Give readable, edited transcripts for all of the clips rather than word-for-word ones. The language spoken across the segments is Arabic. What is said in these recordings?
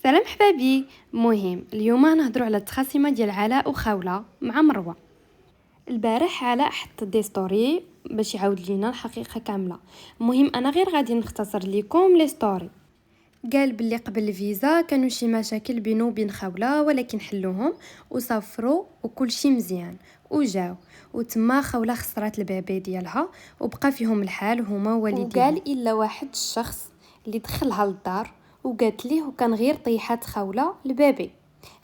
سلام حبابي. مهم اليوم نهضروا على التخاصيمه ديال علاء وخوله مع مروه. البارح علاء حط دي ستوري باش يعاود لينا الحقيقه كامله. المهم انا غير غادي نختصر لكم لي ستوري. قال باللي قبل الفيزا كانوا شي مشاكل بينه وبين خوله، ولكن حلوهم وسافروا وكل شيء مزيان وجاو. وتما خوله خسرت البيبي ديالها وبقى فيهم الحال هما والديهم. وقال الا واحد الشخص اللي دخلها للدار وقالت ليه وكان غير طيحات خوله البيبي.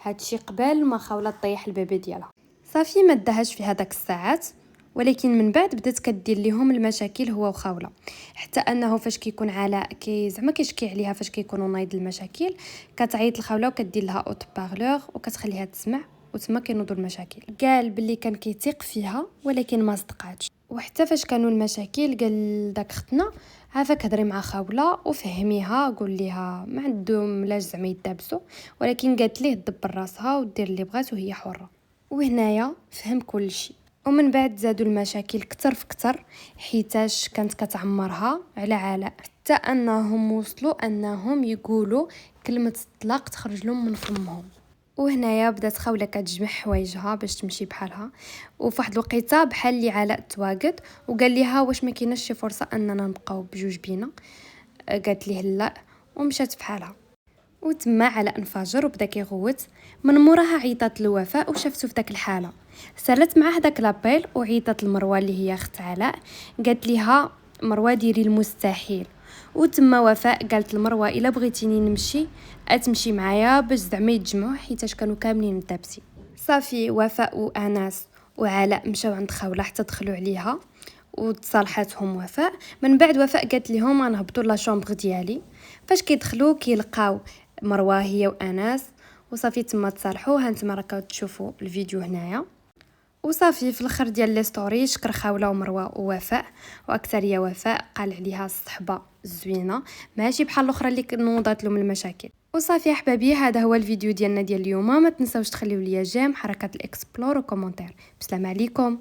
هادشي قبل ما خوله طيح البيبي ديالها. صافي ما دهاش في هذاك الساعات، ولكن من بعد بدات كدير لهم المشاكل هو وخوله، حتى انه فاش كيكون علاء زعما كيشكي عليها فاش كيكونوا نايض المشاكل كتعيط لخوله وكدير لها اوت بارلور وكتخليها تسمع، وتما كينوضوا المشاكل. قال باللي كان كيثيق فيها ولكن ما صدقاتش. وحتى فاش كانوا المشاكل قال داك ختنا عافاك هضري مع خوله وفهميها، قول ليها ما عندهم لاش زعما يدابسوا، ولكن قالت ليه دبر راسها ودير اللي بغات وهي حره. وهنايا فهم كل شيء. ومن بعد زادوا المشاكل كتر في كتر، حيتاش كانت كتعمرها على علاء، حتى انهم وصلوا انهم يقولوا كلمه الطلاق تخرج لهم من فمهم. وهنايا بدات خوله كتجمع حوايجها باش تمشي بحالها. وفي واحد الوقيته بحال اللي علاء تواجد وقال لها واش ما كايناش شي فرصه اننا نبقاو بجوج بينا. قالت ليه لا ومشات بحالها. وتما علاء انفجر وبدا كيغوت. من موراها عيطات لوفاء وشافتو في داك الحاله، سالت معاه داك لابيل وعيطات لمروه اللي هي اخت علاء، قالت ليها مروه ديري المستحيل. وتما وفاء قالت لمروه الا بغيتيني نمشي اتمشي معايا باش زعما يتجمعوا، حيتاش كانوا كاملين مدابسين. صافي وفاء وانس وعلاء مشاو عند خوله حتى دخلوا عليها وتصالحاتهم وفاء. من بعد وفاء قالت لهم غنهبطوا لا شومبر ديالي. فاش كيدخلوا كيلقاو مروه هي وانس وصافي تما تصالحوا. هانتما راكم تشوفوا الفيديو هنايا. وصافي في الاخر ديال لي ستوري شكر خوله ومروه ووفاء، واكثر يا وفاء قال عليها الصحبه الزوينه ماشي بحال الاخرى اللي نوضات لهم المشاكل. وصافي احبابي، هذا هو الفيديو ديالنا ديال اليوم. ما تنساوش تخليو ليا جيم، حركه الاكسبلور وكومونتير. بسلام عليكم.